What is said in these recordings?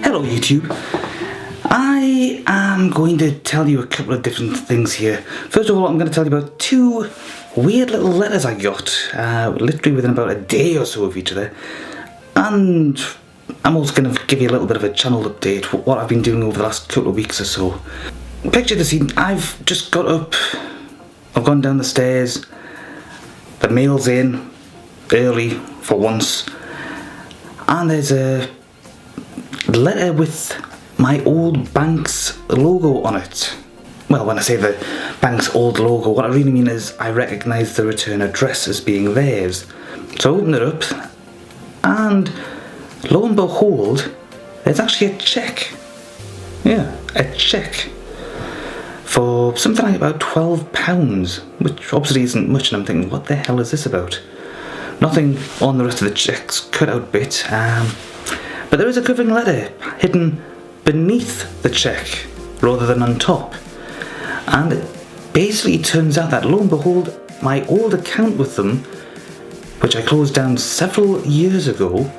Hello YouTube. I am going to tell you a couple of different things here. First of all, I'm going to tell you about two weird little letters I got, literally within about a day or so of each other. And I'm also going to give you a little bit of a channel update, what I've been doing over the last couple of weeks or so. Picture the scene. I've just got up, I've gone down the stairs, the mail's in, early for once, and there's a letter with my old bank's logo on it. Well, when I say the bank's old logo, what I really mean is I recognise the return address as being theirs. So I open it up, and lo and behold, there's actually a cheque. Yeah, a cheque for something like about £12, which obviously isn't much, and I'm thinking, what the hell is this about? Nothing on the rest of the cheque's cut out bit, but there is a covering letter hidden beneath the cheque rather than on top. And it basically turns out that lo and behold, my old account with them, which I closed down several years ago,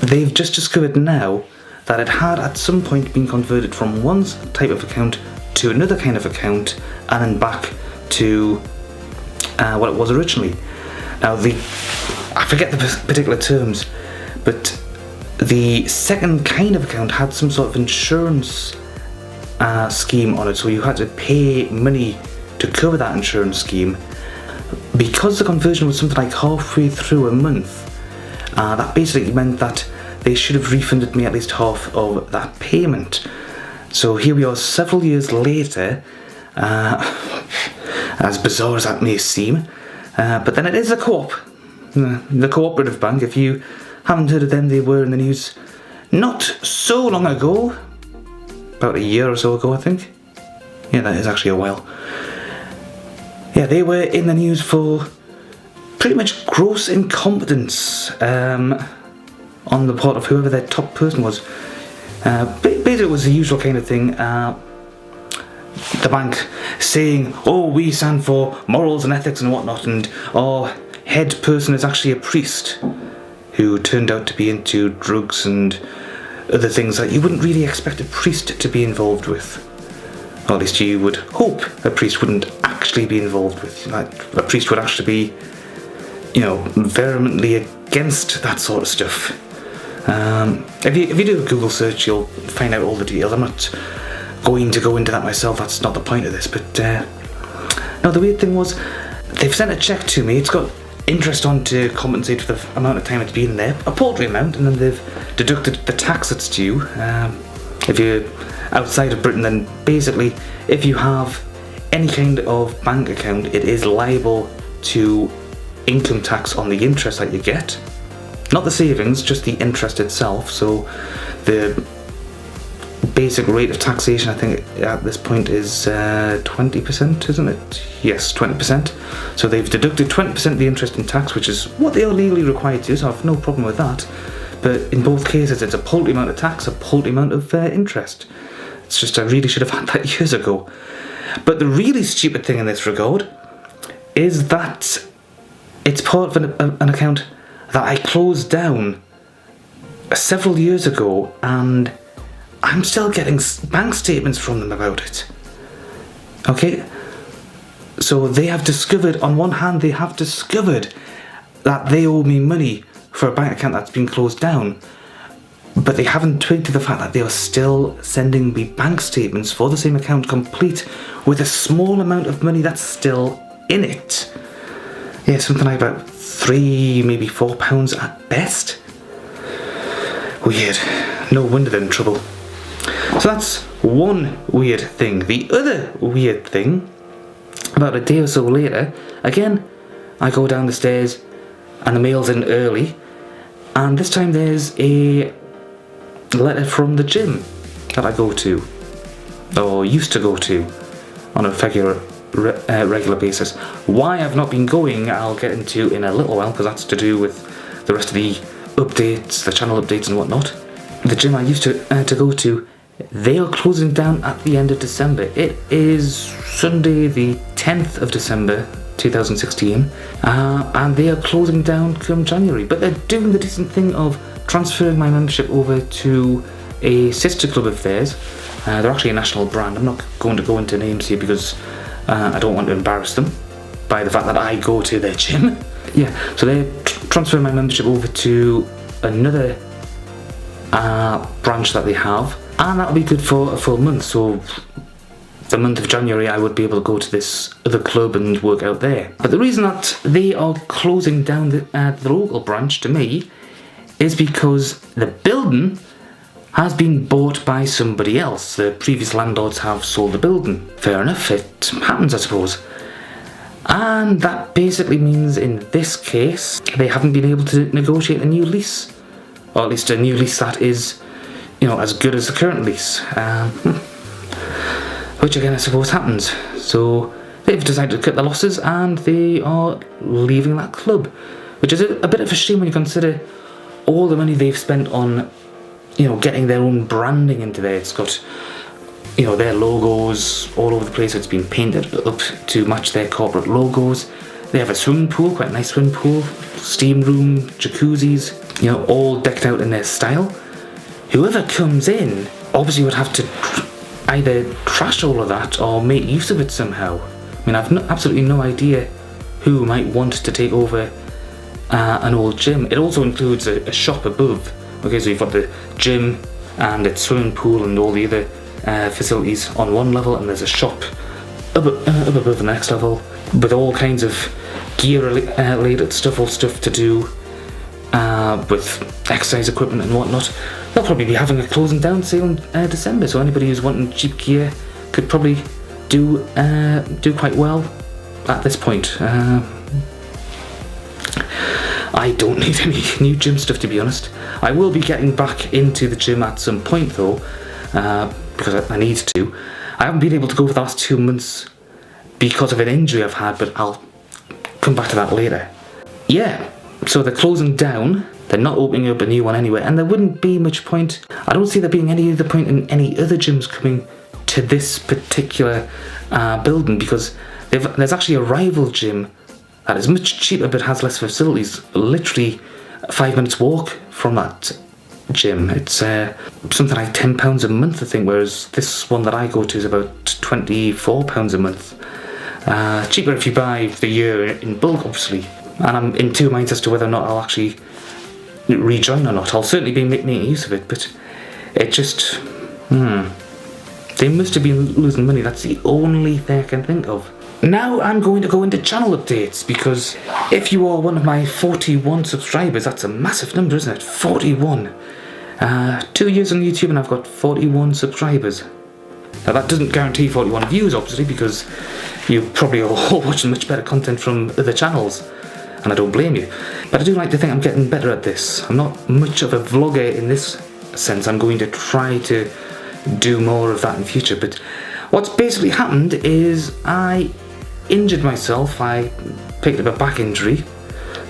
they've just discovered now that it had at some point been converted from one type of account to another kind of account and then back to what it was originally. Now I forget the particular terms, but the second kind of account had some sort of insurance scheme on it, so you had to pay money to cover that insurance scheme. Because the conversion was something like halfway through a month, that basically meant that they should have refunded me at least half of that payment. So here we are several years later, as bizarre as that may seem, but then it is the Co-op, the cooperative bank. If you haven't heard of them, they were in the news not so long ago, about a year or so ago I think. Yeah, that is actually a while. Yeah, they were in the news for pretty much gross incompetence on the part of whoever their top person was. Basically it was the usual kind of thing. The bank saying, oh, we stand for morals and ethics and whatnot, and our head person is actually a priest who turned out to be into drugs and other things that you wouldn't really expect a priest to be involved with. Or at least you would hope a priest wouldn't actually be involved with. Like, a priest would actually be, vehemently against that sort of stuff. If you do a Google search, you'll find out all the details. I'm not going to go into that myself, that's not the point of this, but no, the weird thing was, they've sent a cheque to me. It's got interest on to compensate for the amount of time it's been there, a paltry amount, and then they've deducted the tax that's due. If you're outside of Britain, then basically if you have any kind of bank account, it is liable to income tax on the interest that you get. Not the savings, just the interest itself. So the basic rate of taxation, I think at this point, is 20%, isn't it? Yes, 20%. So they've deducted 20% of the interest in tax, which is what they are legally required to, so I have no problem with that. But in both cases, it's a paltry amount of tax, a paltry amount of interest. It's just I really should have had that years ago. But the really stupid thing in this regard is that it's part of an account that I closed down several years ago, and I'm still getting bank statements from them about it. Okay? So they have discovered, on one hand, they have discovered that they owe me money for a bank account that's been closed down, but they haven't twigged to the fact that they are still sending me bank statements for the same account, complete with a small amount of money that's still in it. Yeah, something like about £3, maybe £4 at best. Weird. No wonder they're in trouble. So that's one weird thing. The other weird thing, about a day or so later, again, I go down the stairs and the mail's in early, and this time there's a letter from the gym that I go to, or used to go to, on a regular basis. Why I've not been going, I'll get into in a little while, because that's to do with the rest of the updates, the channel updates and whatnot. The gym I used to go to, they are closing down at the end of December. It is Sunday the 10th of December 2016, and they are closing down come January. But they're doing the decent thing of transferring my membership over to a sister club of theirs. They're actually a national brand. I'm not going to go into names here because I don't want to embarrass them by the fact that I go to their gym. Yeah, so they're transferring my membership over to another branch that they have, and that'll be good for a full month. So the month of January I would be able to go to this other club and work out there. But the reason that they are closing down the local branch to me is because the building has been bought by somebody else. The previous landlords have sold the building. Fair enough, it happens I suppose. And that basically means in this case they haven't been able to negotiate a new lease, or at least a new lease that is, as good as the current lease, which again I suppose happens. So they've decided to cut their losses and they are leaving that club, which is a bit of a shame when you consider all the money they've spent on getting their own branding into there. It's got their logos all over the place. It's been painted up to match their corporate logos. They have a swimming pool, quite a nice swimming pool, steam room, jacuzzis, all decked out in their style. Whoever comes in obviously would have to either trash all of that or make use of it somehow. I mean, I've absolutely no idea who might want to take over an old gym. It also includes a shop above. Okay, so you've got the gym and its swimming pool and all the other facilities on one level, and there's a shop up above the next level with all kinds of gear related stuff, all stuff to do with exercise equipment and whatnot. They'll probably be having a closing down sale in December, so anybody who's wanting cheap gear could probably do quite well at this point. I don't need any new gym stuff, to be honest. I will be getting back into the gym at some point though, because I need to. I haven't been able to go for the last 2 months because of an injury I've had, but I'll come back to that later. Yeah, so they're closing down. They're not opening up a new one anywhere, and there wouldn't be much point. I don't see there being any other point in any other gyms coming to this particular building, because there's actually a rival gym that is much cheaper but has less facilities. Literally 5 minutes walk from that gym. It's something like £10 a month I think, whereas this one that I go to is about £24 a month. Cheaper if you buy the year in bulk, obviously. And I'm in two minds as to whether or not I'll actually rejoin or not. I'll certainly be making use of it, but it just they must have been losing money. That's the only thing I can think of. Now I'm going to go into channel updates, because if you are one of my 41 subscribers, that's a massive number, isn't it? 41. 2 years on YouTube and I've got 41 subscribers. Now that doesn't guarantee 41 views, obviously, because you probably are all watching much better content from other channels, and I don't blame you. But I do like to think I'm getting better at this. I'm not much of a vlogger in this sense. I'm going to try to do more of that in future. But what's basically happened is I injured myself. I picked up a back injury.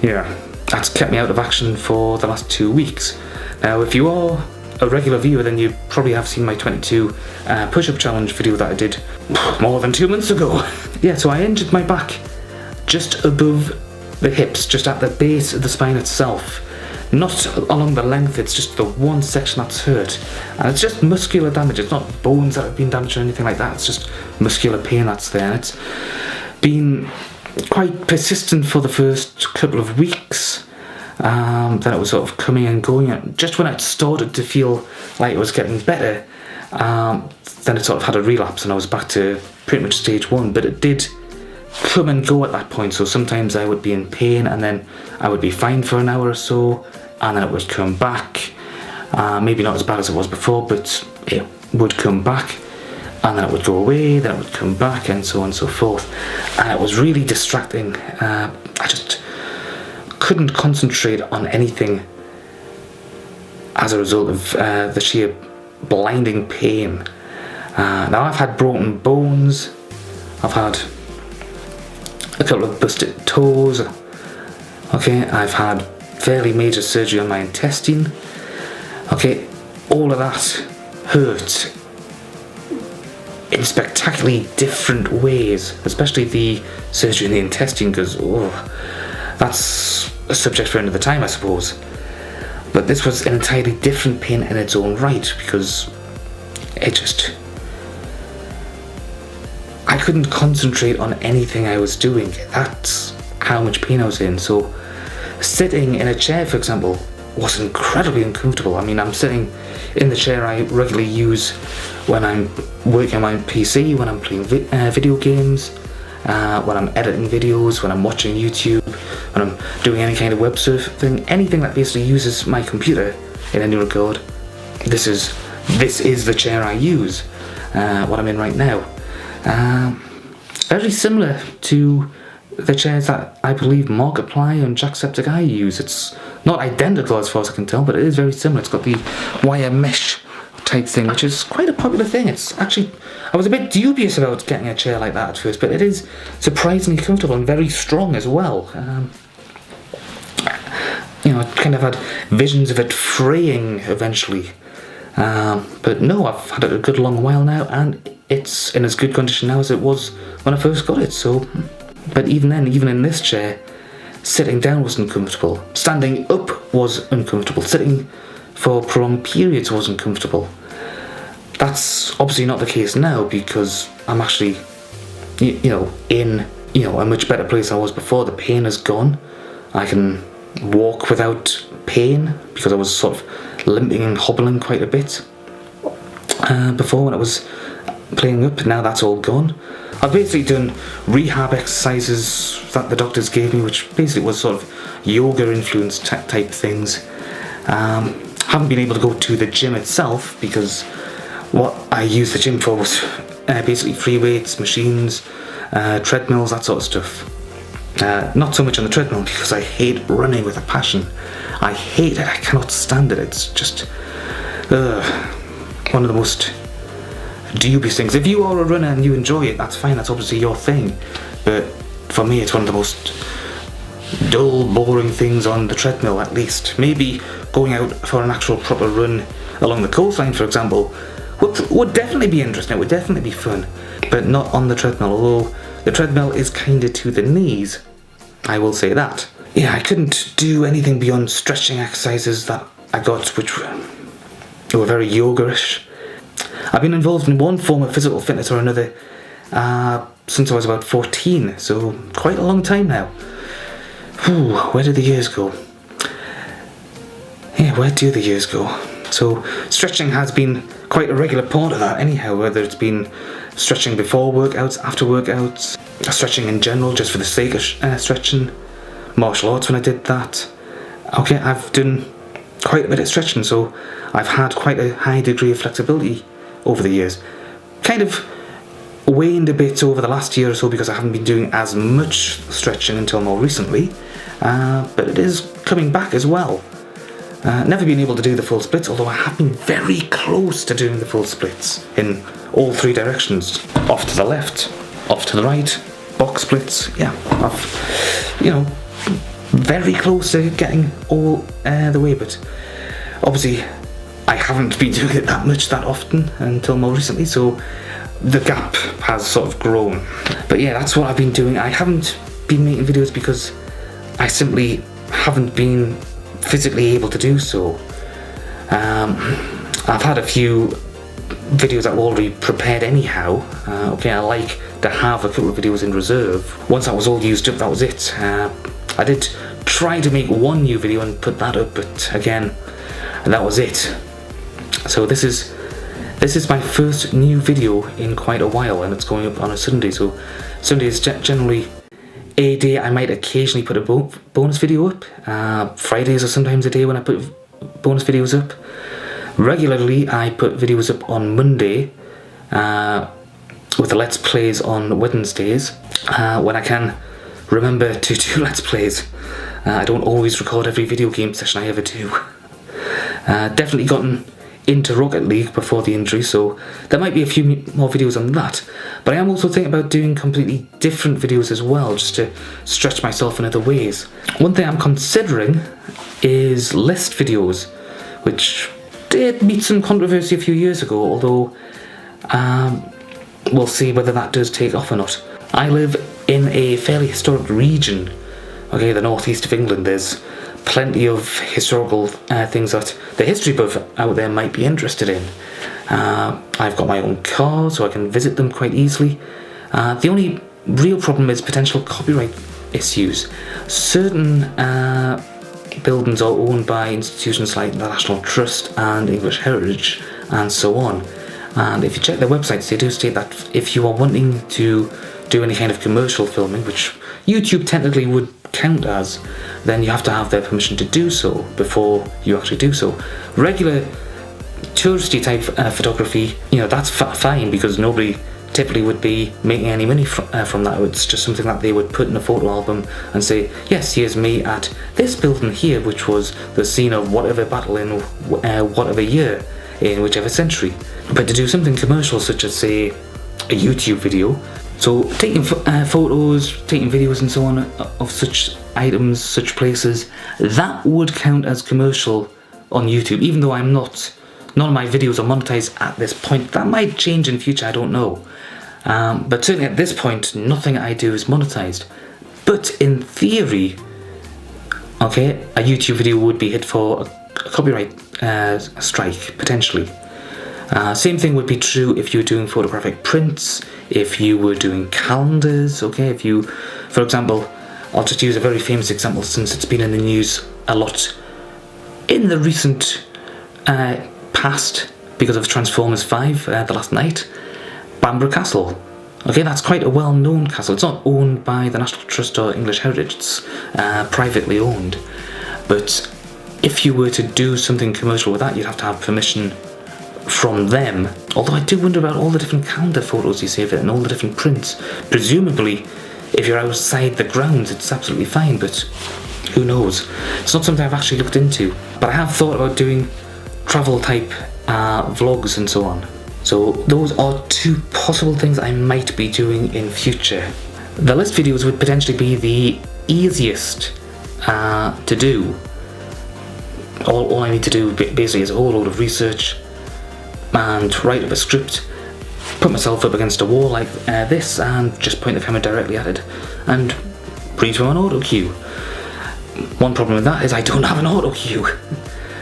Yeah, that's kept me out of action for the last 2 weeks. Now, if you are a regular viewer, then you probably have seen my 22 push-up challenge video that I did more than 2 months ago. Yeah, so I injured my back just above the hips, just at the base of the spine itself. Not along the length, it's just the one section that's hurt. And it's just muscular damage, it's not bones that have been damaged or anything like that, it's just muscular pain that's there. And it's been quite persistent for the first couple of weeks. Then it was sort of coming and going, and just when it started to feel like it was getting better, then it sort of had a relapse and I was back to pretty much stage 1, but it did come and go at that point. So sometimes I would be in pain and then I would be fine for an hour or so, and then it would come back. Maybe not as bad as it was before, but it would come back, and then it would go away, then it would come back, and so on and so forth. And it was really distracting. I just couldn't concentrate on anything as a result of the sheer blinding pain. Now I've had broken bones, I've had a couple of busted toes, okay, I've had fairly major surgery on my intestine, okay, all of that hurt in spectacularly different ways, especially the surgery in the intestine, because that's a subject for another time, I suppose. But this was an entirely different pain in its own right, because I couldn't concentrate on anything I was doing. That's how much pain I was in. So sitting in a chair, for example, was incredibly uncomfortable. I mean, I'm sitting in the chair I regularly use when I'm working on my PC, when I'm playing video games, when I'm editing videos, when I'm watching YouTube, when I'm doing any kind of web surfing, anything that basically uses my computer in any regard. This is the chair I use, what I'm in right now. Very similar to the chairs that I believe Markiplier and Jacksepticeye use. It's not identical as far as I can tell, but it is very similar. It's got the wire mesh type thing, which is quite a popular thing. It's actually, I was a bit dubious about getting a chair like that at first, but it is surprisingly comfortable and very strong as well. I kind of had visions of it fraying eventually. But no, I've had it a good long while now, and it's in as good condition now as it was when I first got it. So, but even then, even in this chair, sitting down was uncomfortable. Standing up was uncomfortable. Sitting for prolonged periods was uncomfortable. That's obviously not the case now, because I'm actually, in a much better place than I was before. The pain is gone. I can walk without pain, because I was sort of limping and hobbling quite a bit before when I was playing up. Now that's all gone. I've basically done rehab exercises that the doctors gave me, which basically was sort of yoga influenced type things. Haven't been able to go to the gym itself, because what I used the gym for was basically free weights, machines, treadmills, that sort of stuff. Not so much on the treadmill, because I hate running with a passion. I hate it. I cannot stand it. It's just one of the most dubious things. If you are a runner and you enjoy it, that's fine. That's obviously your thing. But for me, it's one of the most dull, boring things on the treadmill, at least. Maybe going out for an actual proper run along the coastline, for example, would definitely be interesting. It would definitely be fun. But not on the treadmill, although the treadmill is kinda to the knees. I will say that. Yeah, I couldn't do anything beyond stretching exercises that I got, which were very yoga-ish. I've been involved in one form of physical fitness or another since I was about 14, so quite a long time now. Whew, where did the years go? Yeah, where do the years go? So stretching has been quite a regular part of that anyhow, whether it's been stretching before workouts, after workouts, stretching in general just for the sake of stretching, martial arts when I did that. Okay, I've done quite a bit of stretching, so I've had quite a high degree of flexibility over the years. Kind of waned a bit over the last year or so because I haven't been doing as much stretching until more recently, but it is coming back as well. Never been able to do the full splits, although I have been very close to doing the full splits in all three directions. Off to the left, off to the right, box splits. Yeah, I've, very close to getting all the way, but obviously I haven't been doing it that much, that often until more recently, so the gap has sort of grown. But yeah, that's what I've been doing. I haven't been making videos because I simply haven't been physically able to do so. I've had a few videos that were already prepared anyhow. I like to have a couple of videos in reserve. Once that was all used up, that was it. I did try to make one new video and put that up, but again, that was it. So this is my first new video in quite a while, and it's going up on a Sunday, so Sunday is generally a day I might occasionally put a bonus video up. Fridays are sometimes a day when I put bonus videos up. Regularly I put videos up on Monday, with the Let's Plays on Wednesdays, when I can remember to do Let's Plays. I don't always record every video game session I ever do. Definitely gotten into Rocket League before the injury, so there might be a few more videos on that. But I am also thinking about doing completely different videos as well, just to stretch myself in other ways. One thing I'm considering is list videos, which did meet some controversy a few years ago, although we'll see whether that does take off or not. I live in a fairly historic region, okay, the northeast of England. There's plenty of historical things that the history buff out there might be interested in. I've got my own car, so I can visit them quite easily. The only real problem is potential copyright issues. Certain buildings are owned by institutions like the National Trust and English Heritage and so on. And if you check their websites, they do state that if you are wanting to do any kind of commercial filming, which YouTube technically would count as, then you have to have their permission to do so before you actually do so. Regular touristy type photography, that's fine, because nobody typically would be making any money from that. It's just something that they would put in a photo album and say, yes, here's me at this building here, which was the scene of whatever battle in whatever year in whichever century. But to do something commercial, such as say a YouTube video, so taking photos, taking videos and so on of such items, such places, that would count as commercial on YouTube, even though none of my videos are monetized at this point. That might change in future, I don't know. But certainly at this point, nothing I do is monetized. But in theory, okay, a YouTube video would be hit for a copyright strike, potentially. Same thing would be true if you were doing photographic prints, if you were doing calendars, okay, if you, for example, I'll just use a very famous example since it's been in the news a lot in the recent past because of Transformers 5, the last night, Bamborough Castle. Okay, that's quite a well-known castle. It's not owned by the National Trust or English Heritage, it's privately owned. But if you were to do something commercial with that, you'd have to have permission from them. Although I do wonder about all the different calendar photos you see of it and all the different prints. Presumably, if you're outside the grounds, it's absolutely fine, but who knows? It's not something I've actually looked into. But I have thought about doing travel type vlogs and so on. So those are two possible things I might be doing in future. The list videos would potentially be the easiest to do. All I need to do basically is a whole load of research and write up a script, put myself up against a wall like this and just point the camera directly at it and read from an auto cue. One problem with that is I don't have an auto cue.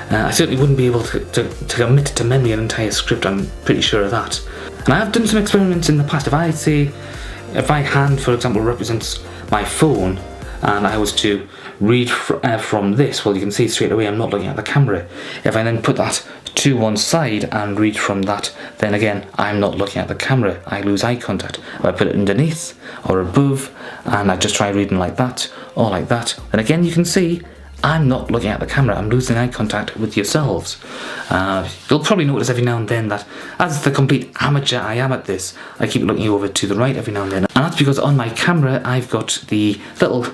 I certainly wouldn't be able to commit to memory an entire script, I'm pretty sure of that. And I have done some experiments in the past. If my hand, for example, represents my phone and I was to read from this, well, you can see straight away I'm not looking at the camera. If I then put that to one side and read from that, then again I'm not looking at the camera, I lose eye contact. If I put it underneath or above and I just try reading like that or like that, then again you can see I'm not looking at the camera, I'm losing eye contact with yourselves. You'll probably notice every now and then that as the complete amateur I am at this, I keep looking over to the right every now and then, and that's because on my camera I've got the little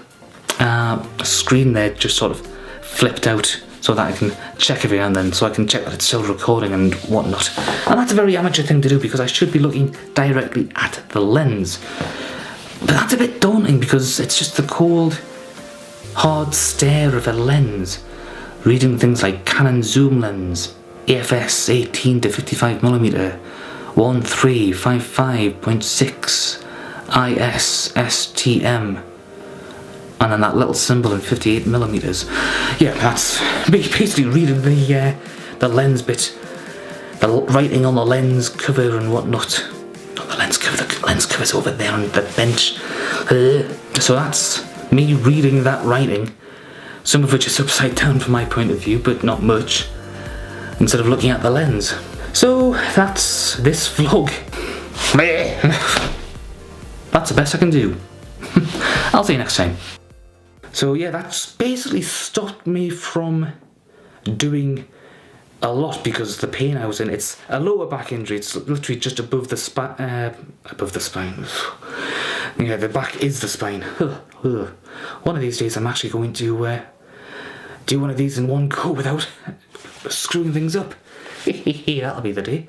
screen there just sort of flipped out so that I can check every now and then, so I can check that it's still recording and whatnot. And that's a very amateur thing to do because I should be looking directly at the lens. But that's a bit daunting because it's just the cold, hard stare of a lens. Reading things like Canon zoom lens, AFS 18 to 55mm, 1355.6, IS STM. And then that little symbol in 58mm. Yeah, that's basically reading the lens bit, the writing on the lens cover and whatnot. Not the lens cover, the lens cover's over there on the bench. So that's me reading that writing, some of which is upside down from my point of view, but not much, instead of looking at the lens. So that's this vlog. That's the best I can do. I'll see you next time. So yeah, that's basically stopped me from doing a lot because the pain I was in. It's a lower back injury. It's literally just above the spine. Yeah, the back is the spine. One of these days I'm actually going to do one of these in one go without screwing things up. That'll be the day.